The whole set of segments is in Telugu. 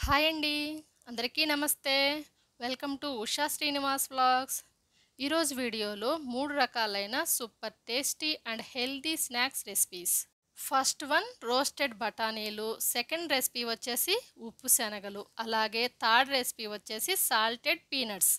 హాయ్ అండి. అందరికీ నమస్తే. Welcome to Usha Srinivas vlogs. ఈరోజు వీడియోలో 3 రకాలైన super tasty and healthy snacks recipes. First one roasted బఠానీలు, సెకండ్ రెసిపీ వచ్చేసి ఉప్పు శనగలు, అలాగే థర్డ్ రెసిపీ వచ్చేసి సాల్టెడ్ పీనట్స్.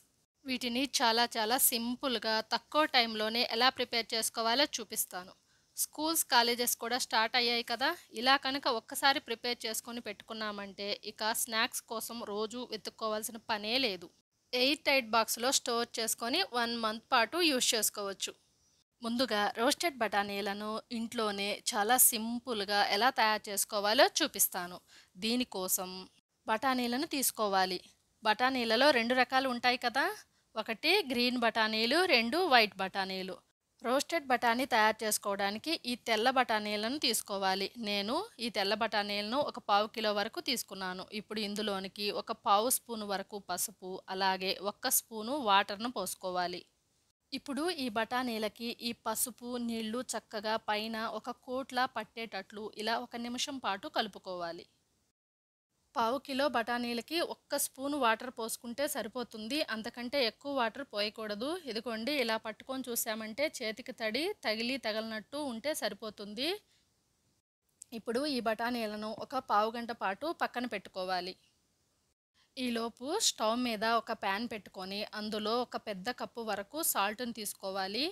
వీటిని చాలా సింపుల్గా తక్కువ టైంలోనే ఎలా ప్రిపేర్ చేసుకోవాలో చూపిస్తాను. స్కూల్స్ కాలేజెస్ కూడా స్టార్ట్ అయ్యాయి కదా, ఇలా కనుక ఒక్కసారి ప్రిపేర్ చేసుకొని పెట్టుకున్నామంటే ఇక స్నాక్స్ కోసం రోజు వెతుక్కోవాల్సిన పనే లేదు. ఎయిర్ టైట్ బాక్స్లో స్టోర్ చేసుకొని 1 మంత్ పాటు యూజ్ చేసుకోవచ్చు. ముందుగా రోస్టెడ్ బఠానీలను ఇంట్లోనే చాలా సింపుల్గా ఎలా తయారు చేసుకోవాలో చూపిస్తాను. దీనికోసం బఠానీలను తీసుకోవాలి. బఠానీలలో 2 రకాలు ఉంటాయి కదా, ఒకటి గ్రీన్ బఠానీలు, 2 వైట్ బఠానీలు. రోస్టెడ్ బఠానీ తయారు చేసుకోవడానికి ఈ తెల్ల బఠానీలను తీసుకోవాలి. నేను ఈ తెల్ల బఠానీలను ఒక 1/2 కిలో వరకు తీసుకున్నాను. ఇప్పుడు ఇందులోనికి ఒక 1/2 స్పూన్ వరకు పసుపు, అలాగే 1 స్పూను వాటర్ను పోసుకోవాలి. ఇప్పుడు ఈ బఠానీలకి ఈ పసుపు నీళ్లు చక్కగా పైన ఒక కోట్లా పట్టేటట్లు ఇలా 1 నిమిషం పాటు కలుపుకోవాలి. 1/2 కిలో బఠానీలకి 1 స్పూన్ వాటర్ పోసుకుంటే సరిపోతుంది. అంతకంటే ఎక్కువ వాటర్ పోయకూడదు. ఇదిగోండి, ఇలా పట్టుకొని చూసామంటే చేతికి తడి తగిలి తగలనట్టు ఉంటే సరిపోతుంది. ఇప్పుడు ఈ బఠానీలను ఒక 1/2 గంట పాటు పక్కన పెట్టుకోవాలి. ఈలోపు స్టవ్ మీద ఒక ప్యాన్ పెట్టుకొని అందులో ఒక పెద్ద కప్పు వరకు సాల్ట్ని తీసుకోవాలి.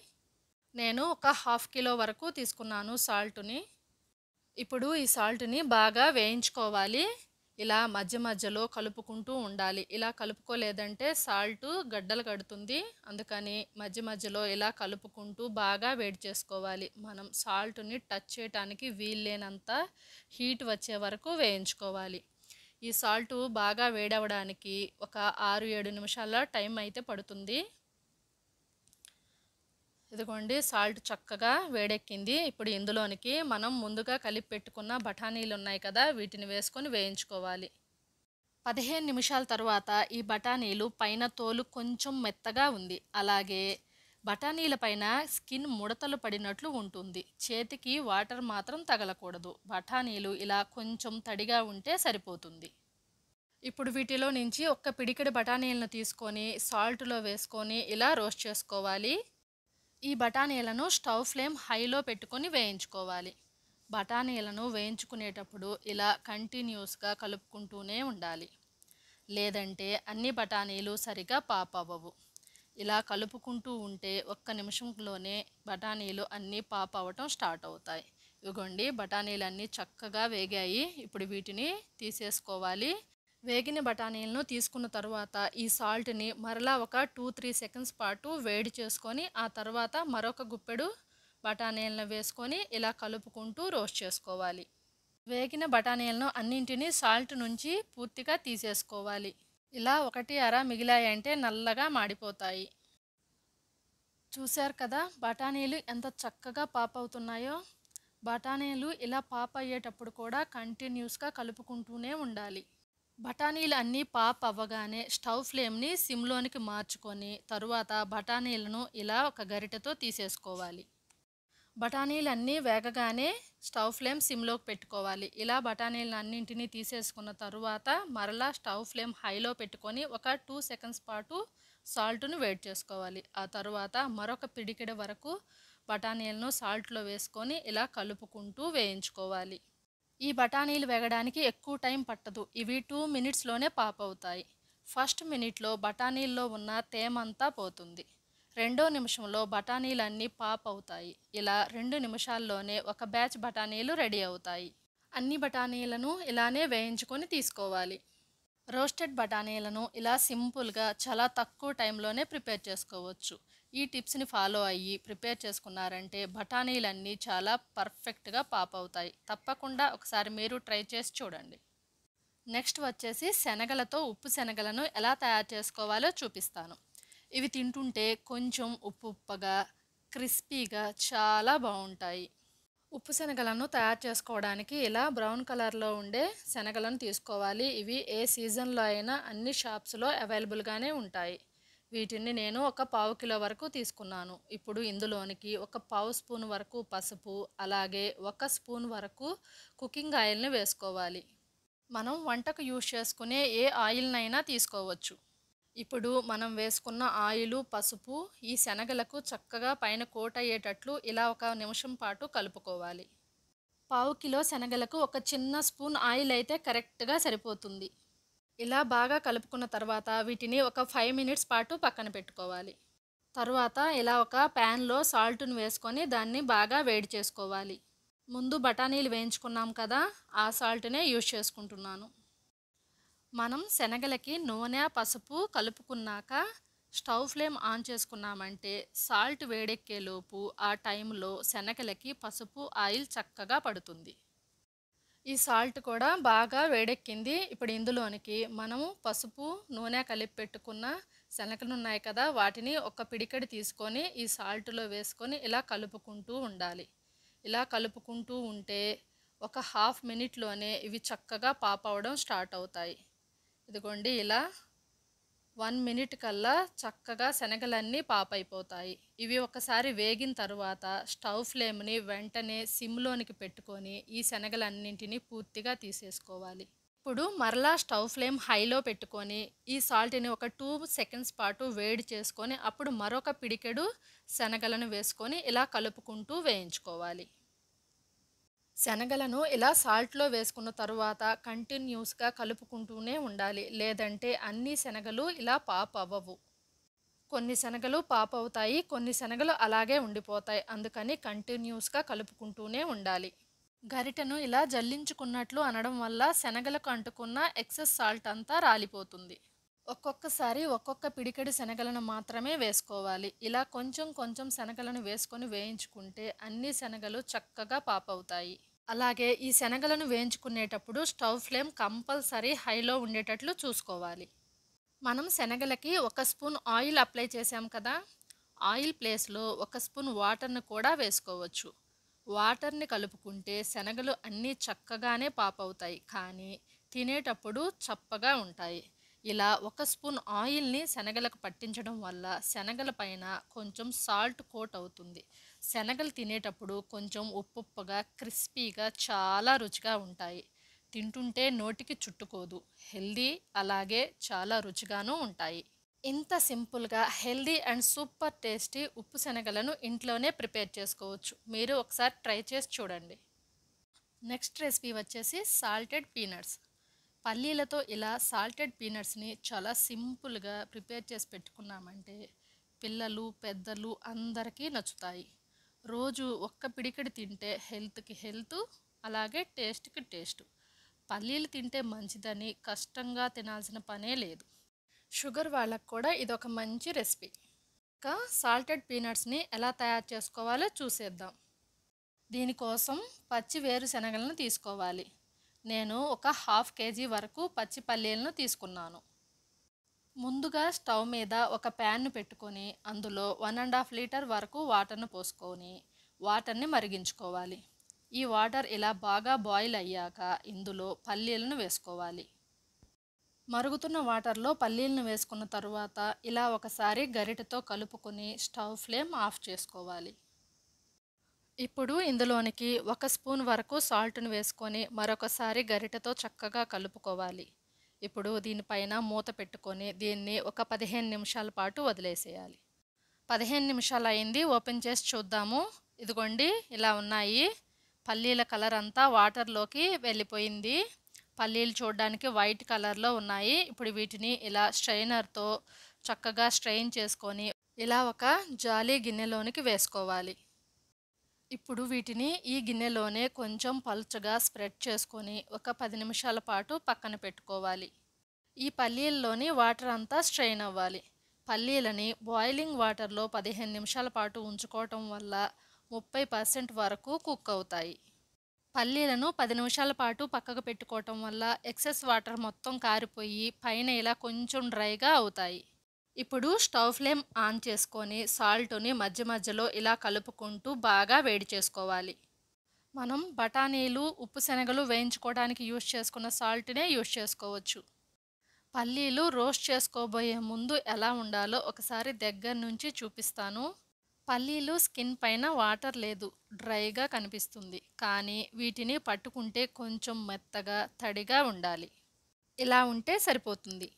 నేను ఒక 1/2 కిలో వరకు తీసుకున్నాను సాల్ట్ని. ఇప్పుడు ఈ సాల్ట్ని బాగా వేయించుకోవాలి. ఇలా మధ్య మధ్యలో కలుపుకుంటూ ఉండాలి. ఇలా కలుపుకోలేదంటే సాల్ట్ గడ్డలు కడుతుంది. అందుకని మధ్య మధ్యలో ఇలా కలుపుకుంటూ బాగా వేడి చేసుకోవాలి. మనం సాల్ట్ని టచ్ చేయడానికి వీల్లేనంత హీట్ వచ్చే వరకు వేయించుకోవాలి. ఈ సాల్ట్ బాగా వేడవడానికి ఒక 6-7 నిమిషాల టైం అయితే పడుతుంది. ఇదిగోండి, సాల్ట్ చక్కగా వేడెక్కింది. ఇప్పుడు ఇందులోనికి మనం ముందుగా కలిపి పెట్టుకున్న బఠానీలు ఉన్నాయి కదా, వీటిని వేసుకొని వేయించుకోవాలి. 15 నిమిషాల తర్వాత ఈ బఠానీలు పైన తోలు కొంచెం మెత్తగా ఉంది. అలాగే బఠానీల పైన స్కిన్ ముడతలు పడినట్లు ఉంటుంది. చేతికి వాటర్ మాత్రం తగలకూడదు. బఠానీలు ఇలా కొంచెం తడిగా ఉంటే సరిపోతుంది. ఇప్పుడు వీటిలో నుంచి ఒక్క పిడికెడు బఠానీలను తీసుకొని సాల్ట్లో వేసుకొని ఇలా రోస్ట్ చేసుకోవాలి. ఈ బఠానీలను స్టవ్ ఫ్లేమ్ హైలో పెట్టుకొని వేయించుకోవాలి. బఠానీలను వేయించుకునేటప్పుడు ఇలా కంటిన్యూస్గా కలుపుకుంటూనే ఉండాలి. లేదంటే అన్ని బఠానీలు సరిగా పాప్ అవ్వవు. ఇలా కలుపుకుంటూ ఉంటే 1 నిమిషంలోనే బఠానీలు అన్నీ పాప్ అవ్వటం స్టార్ట్ అవుతాయి. ఇదిగోండి, బఠానీలు అన్నీ చక్కగా వేగాయి. ఇప్పుడు వీటిని తీసేసుకోవాలి. వేగిన బఠానీలను తీసుకున్న తర్వాత ఈ సాల్ట్ని మరలా ఒక 2-3 సెకండ్స్ పాటు వేడి చేసుకొని ఆ తర్వాత మరొక గుప్పెడు బఠానీలను వేసుకొని ఇలా కలుపుకుంటూ రోస్ట్ చేసుకోవాలి. వేగిన బఠానీలను అన్నింటినీ సాల్ట్ నుంచి పూర్తిగా తీసేసుకోవాలి. ఇలా 1/2 మిగిలాయంటే నల్లగా మాడిపోతాయి. చూశారు కదా, బఠానీలు ఎంత చక్కగా పాప్ అవుతున్నాయో. బఠానీలు ఇలా పాప్ అయ్యేటప్పుడు కూడా కంటిన్యూస్గా కలుపుకుంటూనే ఉండాలి. బఠానీలు అన్నీ పాప్ అవ్వగానే స్టవ్ ఫ్లేమ్ని సిమ్లోనికి మార్చుకొని తరువాత బఠానీలను ఇలా ఒక గరిటెతో తీసేసుకోవాలి. బఠానీలు అన్నీ వేగగానే స్టవ్ ఫ్లేమ్ సిమ్లోకి పెట్టుకోవాలి. ఇలా బఠానీలను అన్నింటినీ తీసేసుకున్న తరువాత మరలా స్టవ్ ఫ్లేమ్ హైలో పెట్టుకొని ఒక 2 సెకండ్స్ పాటు సాల్ట్ను వేడి చేసుకోవాలి. ఆ తర్వాత మరొక పిడికెడు వరకు బఠానీలను సాల్ట్లో వేసుకొని ఇలా కలుపుకుంటూ వేయించుకోవాలి. ఈ బఠానీలు వేగడానికి ఎక్కువ టైం పట్టదు. ఇవి 2 మినిట్స్లోనే పాప్ అవుతాయి. ఫస్ట్ మినిట్లో బఠానీల్లో ఉన్న తేమంతా పోతుంది. రెండో నిమిషంలో బఠానీలన్నీ పాప్ అవుతాయి. ఇలా 2 నిమిషాల్లోనే ఒక బ్యాచ్ బఠానీలు రెడీ అవుతాయి. అన్ని బఠానీలను ఇలానే వేయించుకొని తీసుకోవాలి. రోస్టెడ్ బఠానీలను ఇలా సింపుల్గా చాలా తక్కువ టైంలోనే ప్రిపేర్ చేసుకోవచ్చు. ఈ టిప్స్ని ఫాలో అయ్యి ప్రిపేర్ చేసుకున్నారంటే బఠానీలన్నీ చాలా పర్ఫెక్ట్గా పాప్ అవుతాయి. తప్పకుండా ఒకసారి మీరు ట్రై చేసి చూడండి. నెక్స్ట్ వచ్చేసి శనగలతో ఉప్పు శనగలను ఎలా తయారు చేసుకోవాలో చూపిస్తాను. ఇవి తింటుంటే కొంచెం ఉప్పుగా క్రిస్పీగా చాలా బాగుంటాయి. ఉప్పు శనగలను తయారు చేసుకోవడానికి ఇలా బ్రౌన్ కలర్లో ఉండే శనగలను తీసుకోవాలి. ఇవి ఏ సీజన్లో అయినా అన్ని షాప్స్లో అవైలబుల్గానే ఉంటాయి. వీటిని నేను ఒక 1/2 కిలో వరకు తీసుకున్నాను. ఇప్పుడు ఇందులోనికి ఒక 1/2 స్పూన్ వరకు పసుపు, అలాగే 1 స్పూన్ వరకు కుకింగ్ ఆయిల్ని వేసుకోవాలి. మనం వంటకు యూజ్ చేసుకునే ఏ ఆయిల్నైనా తీసుకోవచ్చు. ఇప్పుడు మనం వేసుకున్న ఆయిలు, పసుపు ఈ శనగలకు చక్కగా పైన కోట్ అయ్యేటట్లు ఇలా ఒక నిమిషం పాటు కలుపుకోవాలి. పావు కిలో శనగలకు ఒక చిన్న స్పూన్ ఆయిల్ అయితే కరెక్ట్గా సరిపోతుంది. ఇలా బాగా కలుపుకున్న తర్వాత వీటిని ఒక 5 మినిట్స్ పాటు పక్కన పెట్టుకోవాలి. తరువాత ఇలా ఒక ప్యాన్లో సాల్ట్ను వేసుకొని దాన్ని బాగా వేడి చేసుకోవాలి. ముందు బఠానీలు వేయించుకున్నాం కదా, ఆ సాల్ట్నే యూజ్ చేసుకుంటున్నాను. మనం శనగలకి నూనె, పసుపు కలుపుకున్నాక స్టవ్ ఫ్లేమ్ ఆన్ చేసుకున్నామంటే సాల్ట్ వేడెక్కేలోపు ఆ టైంలో శనగలకి పసుపు, ఆయిల్ చక్కగా పడుతుంది. ఈ సాల్ట్ కూడా బాగా వేడెక్కింది. ఇప్పుడు ఇందులోనికి మనము పసుపు, నూనె కలిపి పెట్టుకున్న శనగలు ఉన్నాయి కదా, వాటిని ఒక పిడికెడు తీసుకొని ఈ సాల్ట్లో వేసుకొని ఇలా కలుపుకుంటూ ఉండాలి. ఇలా కలుపుకుంటూ ఉంటే ఒక హాఫ్ మినిట్లోనే ఇవి చక్కగా పాప్ అవ్వడం స్టార్ట్ అవుతాయి. ఇదిగోండి ఇలా 1 మినిట్ కల్లా చక్కగా శనగలన్నీ పాప్ అయిపోతాయి. ఇవి ఒకసారి వేగిన తరువాత స్టవ్ ఫ్లేమ్ని వెంటనే సిమ్లోనికి పెట్టుకొని ఈ శనగలన్నింటినీ పూర్తిగా తీసేసుకోవాలి. ఇప్పుడు మరలా స్టవ్ ఫ్లేమ్ హైలో పెట్టుకొని ఈ సాల్ట్ని ఒక 2 సెకండ్స్ పాటు వేడి చేసుకొని అప్పుడు మరొక పిడికెడు శనగలను వేసుకొని ఇలా కలుపుకుంటూ వేయించుకోవాలి. శనగలను ఇలా సాల్ట్లో వేసుకున్న తరువాత కంటిన్యూస్గా కలుపుకుంటూనే ఉండాలి. లేదంటే అన్ని శనగలు ఇలా పాప్ అవ్వవు. కొన్ని శనగలు పాప్ అవుతాయి, కొన్ని శనగలు అలాగే ఉండిపోతాయి. అందుకని కంటిన్యూస్గా కలుపుకుంటూనే ఉండాలి. గరిటెను ఇలా జల్లించుకున్నట్లు అనడం వల్ల శనగలకు అంటుకున్న ఎక్సెస్ సాల్ట్ అంతా రాలిపోతుంది. ఒక్కొక్కసారి ఒక్కొక్క పిడికెడు శనగలను మాత్రమే వేసుకోవాలి. ఇలా కొంచెం కొంచెం శనగలను వేసుకొని వేయించుకుంటే అన్ని శనగలు చక్కగా పాప్ అవుతాయి. అలాగే ఈ శనగలను వేయించుకునేటప్పుడు స్టవ్ ఫ్లేమ్ కంపల్సరీ హైలో ఉండేటట్లు చూసుకోవాలి. మనం శనగలకి 1 స్పూన్ ఆయిల్ అప్లై చేసాం కదా, ఆయిల్ ప్లేస్లో 1 స్పూన్ వాటర్ని కూడా వేసుకోవచ్చు. వాటర్ని కలుపుకుంటే శనగలు అన్నీ చక్కగానే పాప్ అవుతాయి, కానీ తినేటప్పుడు చప్పగా ఉంటాయి. ఇలా 1 స్పూన్ ఆయిల్ని శనగలకు పట్టించడం వల్ల శనగల పైన కొంచెం సాల్ట్ కోట్ అవుతుంది. శనగలు తినేటప్పుడు కొంచెం ఉప్పుగా, క్రిస్పీగా చాలా రుచిగా ఉంటాయి. తింటుంటే నోటికి చుట్టుకోదు. హెల్దీ, అలాగే చాలా రుచిగానూ ఉంటాయి. ఇంత సింపుల్గా హెల్దీ అండ్ సూపర్ టేస్టీ ఉప్పు శనగలను ఇంట్లోనే ప్రిపేర్ చేసుకోవచ్చు. మీరు ఒకసారి ట్రై చేసి చూడండి. నెక్స్ట్ రెసిపీ వచ్చేసి సాల్టెడ్ పీనట్స్. పల్లీలతో ఇలా సాల్టెడ్ పీనట్స్ని చాలా సింపుల్గా ప్రిపేర్ చేసి పెట్టుకున్నామంటే పిల్లలు, పెద్దలు అందరికీ నచ్చుతాయి. రోజు ఒక్క పిడికెడు తింటే హెల్త్కి హెల్త్, అలాగే టేస్ట్కి టేస్ట్. పల్లీలు తింటే మంచిదని కష్టంగా తినాల్సిన పనే లేదు. షుగర్ వాళ్ళకు కూడా ఇదొక మంచి రెసిపీ. ఇంకా సాల్టెడ్ పీనట్స్ని ఎలా తయారు చేసుకోవాలో చూసేద్దాం. దీనికోసం పచ్చి వేరుశనగలను తీసుకోవాలి. నేను ఒక 1/2 కేజీ వరకు పచ్చి పల్లీలను తీసుకున్నాను. ముందుగా స్టవ్ మీద ఒక ప్యాన్ను పెట్టుకొని అందులో 1.5 లీటర్ వరకు వాటర్ను పోసుకొని వాటర్ని మరిగించుకోవాలి. ఈ వాటర్ ఇలా బాగా బాయిల్ అయ్యాక ఇందులో పల్లీలను వేసుకోవాలి. మరుగుతున్న వాటర్లో పల్లీలను వేసుకున్న తరువాత ఇలా ఒకసారి గరిటెతో కలుపుకొని స్టవ్ ఫ్లేమ్ ఆఫ్ చేసుకోవాలి. ఇప్పుడు ఇందులోనికి 1 స్పూన్ వరకు సాల్ట్ను వేసుకొని మరొకసారి గరిటెతో చక్కగా కలుపుకోవాలి. ఇప్పుడు దీనిపైన మూత పెట్టుకొని దీన్ని ఒక 15 నిమిషాల పాటు వదిలేసేయాలి. 15 నిమిషాలు అయింది, ఓపెన్ చేసి చూద్దాము. ఇదిగోండి ఇలా ఉన్నాయి. పల్లీల కలర్ అంతా వాటర్లోకి వెళ్ళిపోయింది. పల్లీలు చూడడానికి వైట్ కలర్లో ఉన్నాయి. ఇప్పుడు వీటిని ఇలా స్ట్రైనర్తో చక్కగా స్ట్రెయిన్ చేసుకొని ఇలా ఒక జాలీ గిన్నెలోనికి వేసుకోవాలి. ఇప్పుడు వీటిని ఈ గిన్నెలోనే కొంచెం పలుచగా స్ప్రెడ్ చేసుకొని ఒక 10 నిమిషాల పాటు పక్కన పెట్టుకోవాలి. ఈ పల్లీల్లోని వాటర్ అంతా స్ట్రెయిన్ అవ్వాలి. పల్లీలని బాయిలింగ్ వాటర్లో 15 నిమిషాల పాటు ఉంచుకోవటం వల్ల 30% వరకు కుక్ అవుతాయి. పల్లీలను 10 నిమిషాల పాటు పక్కకు పెట్టుకోవటం వల్ల ఎక్సెస్ వాటర్ మొత్తం కారిపోయి పైన ఇలా కొంచెం డ్రైగా అవుతాయి. ఇప్పుడు స్టవ్ ఫ్లేమ్ ఆన్ చేసుకొని సాల్ట్ని మధ్య మధ్యలో ఇలా కలుపుకుంటూ బాగా వేడి చేసుకోవాలి. మనం బఠానీలు, ఉప్పు శనగలు వేయించుకోవడానికి యూజ్ చేసుకున్న సాల్ట్నే యూజ్ చేసుకోవచ్చు. పల్లీలు రోస్ట్ చేసుకోబోయే ముందు ఎలా ఉండాలో ఒకసారి దగ్గర నుంచి చూపిస్తాను. పల్లీలు స్కిన్ పైన వాటర్ లేదు, డ్రైగా కనిపిస్తుంది. కానీ వీటిని పట్టుకుంటే కొంచెం మెత్తగా, తడిగా ఉండాలి. ఇలా ఉంటే సరిపోతుంది.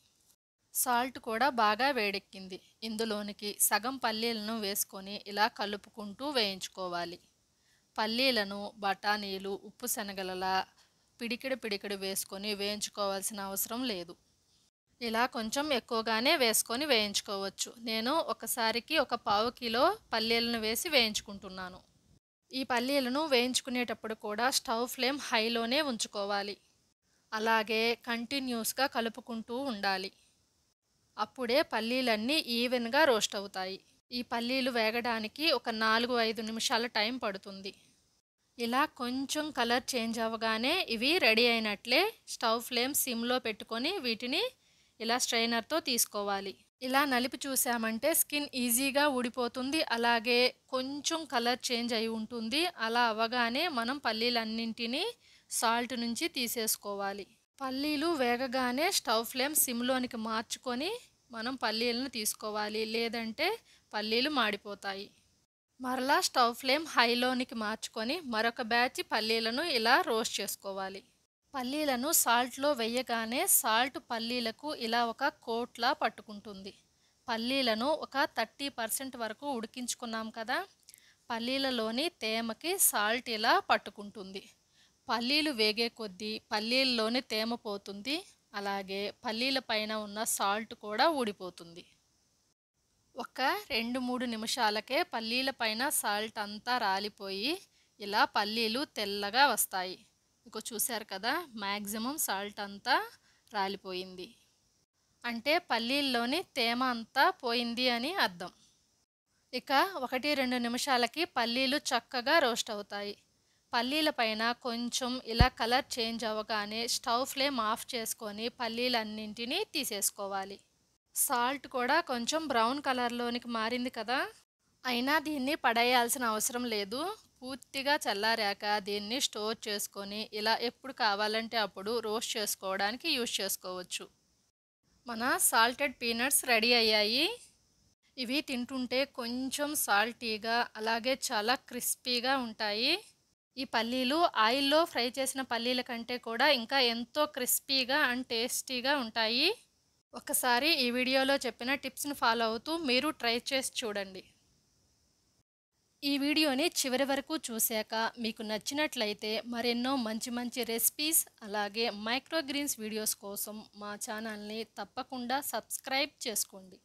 సాల్ట్ కూడా బాగా వేడెక్కింది. ఇందులోనికి సగం పల్లీలను వేసుకొని ఇలా కలుపుకుంటూ వేయించుకోవాలి. పల్లీలను బఠానీలు, ఉప్పు శనగలలా పిడికిడి వేసుకొని వేయించుకోవాల్సిన అవసరం లేదు. ఇలా కొంచెం ఎక్కువగానే వేసుకొని వేయించుకోవచ్చు. నేను ఒకసారికి ఒక పావు కిలో పల్లీలను వేసి వేయించుకుంటున్నాను. ఈ పల్లీలను వేయించుకునేటప్పుడు కూడా స్టవ్ ఫ్లేమ్ హైలోనే ఉంచుకోవాలి. అలాగే కంటిన్యూస్గా కలుపుకుంటూ ఉండాలి. అప్పుడే పల్లీలన్నీ ఈవెన్గా రోస్ట్ అవుతాయి. ఈ పల్లీలు వేగడానికి ఒక 4-5 నిమిషాల టైం పడుతుంది. ఇలా కొంచెం కలర్ చేంజ్ అవ్వగానే ఇవి రెడీ అయినట్లే. స్టవ్ ఫ్లేమ్ సిమ్లో పెట్టుకొని వీటిని ఇలా స్ట్రైనర్తో తీసుకోవాలి. ఇలా నలిపి చూసామంటే స్కిన్ ఈజీగా ఊడిపోతుంది. అలాగే కొంచెం కలర్ చేంజ్ అయి ఉంటుంది. అలా అవ్వగానే మనం పల్లీలన్నింటినీ సాల్ట్ నుంచి తీసేసుకోవాలి. పల్లీలు వేగగానే స్టవ్ ఫ్లేమ్ సిమ్లోనికి మార్చుకొని మనం పల్లీలను తీసుకోవాలి. లేదంటే పల్లీలు మాడిపోతాయి. మరలా స్టవ్ ఫ్లేమ్ హైలోనికి మార్చుకొని మరొక బ్యాచ్ పల్లీలను ఇలా రోస్ట్ చేసుకోవాలి. పల్లీలను సాల్ట్లో వేయగానే సాల్ట్ పల్లీలకు ఇలా ఒక కోట్లా పట్టుకుంటుంది. పల్లీలను ఒక 30% వరకు ఉడికించుకున్నాం కదా, పల్లీలలోని తేమకి సాల్ట్ ఇలా పట్టుకుంటుంది. పల్లీలు వేగే కొద్దీ పల్లీల్లోని తేమ పోతుంది. అలాగే పల్లీల పైన ఉన్న సాల్ట్ కూడా ఊడిపోతుంది. ఒక 2-3 నిమిషాలకే పల్లీల పైన సాల్ట్ అంతా రాలిపోయి ఇలా పల్లీలు తెల్లగా వస్తాయి. ఇక చూశారు కదా, మ్యాక్సిమం సాల్ట్ అంతా రాలిపోయింది. అంటే పల్లీల్లోని తేమ అంతా పోయింది అని అర్థం. ఇక 1-2 నిమిషాలకి పల్లీలు చక్కగా రోస్ట్ అవుతాయి. పల్లీల పైన కొంచెం ఇలా కలర్ చేంజ్ అవ్వగానే స్టవ్ ఫ్లేమ్ ఆఫ్ చేసుకొని పల్లీలన్నింటినీ తీసేసుకోవాలి. సాల్ట్ కూడా కొంచెం బ్రౌన్ కలర్లోనికి మారింది కదా, అయినా దీన్ని పడేయాల్సిన అవసరం లేదు. పూర్తిగా చల్లారాక దీన్ని స్టోర్ చేసుకొని ఇలా ఎప్పుడు కావాలంటే అప్పుడు రోస్ట్ చేసుకోవడానికి యూజ్ చేసుకోవచ్చు. మన సాల్టెడ్ పీనట్స్ రెడీ అయ్యాయి. ఇవి తింటుంటే కొంచెం సాల్టీగా అలాగే చాలా క్రిస్పీగా ఉంటాయి. ఈ పల్లీలు ఆయిల్లో ఫ్రై చేసిన పల్లీల కంటే కూడా ఇంకా ఎంతో క్రిస్పీగా అండ్ టేస్టీగా ఉంటాయి. ఒకసారి ఈ వీడియోలో చెప్పిన టిప్స్ని ఫాలో అవుతూ మీరు ట్రై చేసి చూడండి. ఈ వీడియోని చివరి వరకు చూశాక మీకు నచ్చినట్లయితే మరెన్నో మంచి రెసిపీస్ అలాగే మైక్రోగ్రీన్స్ వీడియోస్ కోసం మా ఛానల్ని తప్పకుండా సబ్స్క్రైబ్ చేసుకోండి.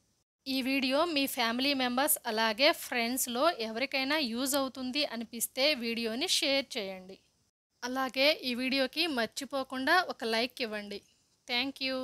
ఈ వీడియో మీ ఫ్యామిలీ మెంబర్స్ అలాగే ఫ్రెండ్స్లో ఎవరికైనా యూజ్ అవుతుంది అనిపిస్తే వీడియోని షేర్ చేయండి. అలాగే ఈ వీడియోకి మర్చిపోకుండా ఒక లైక్ ఇవ్వండి. Thank you.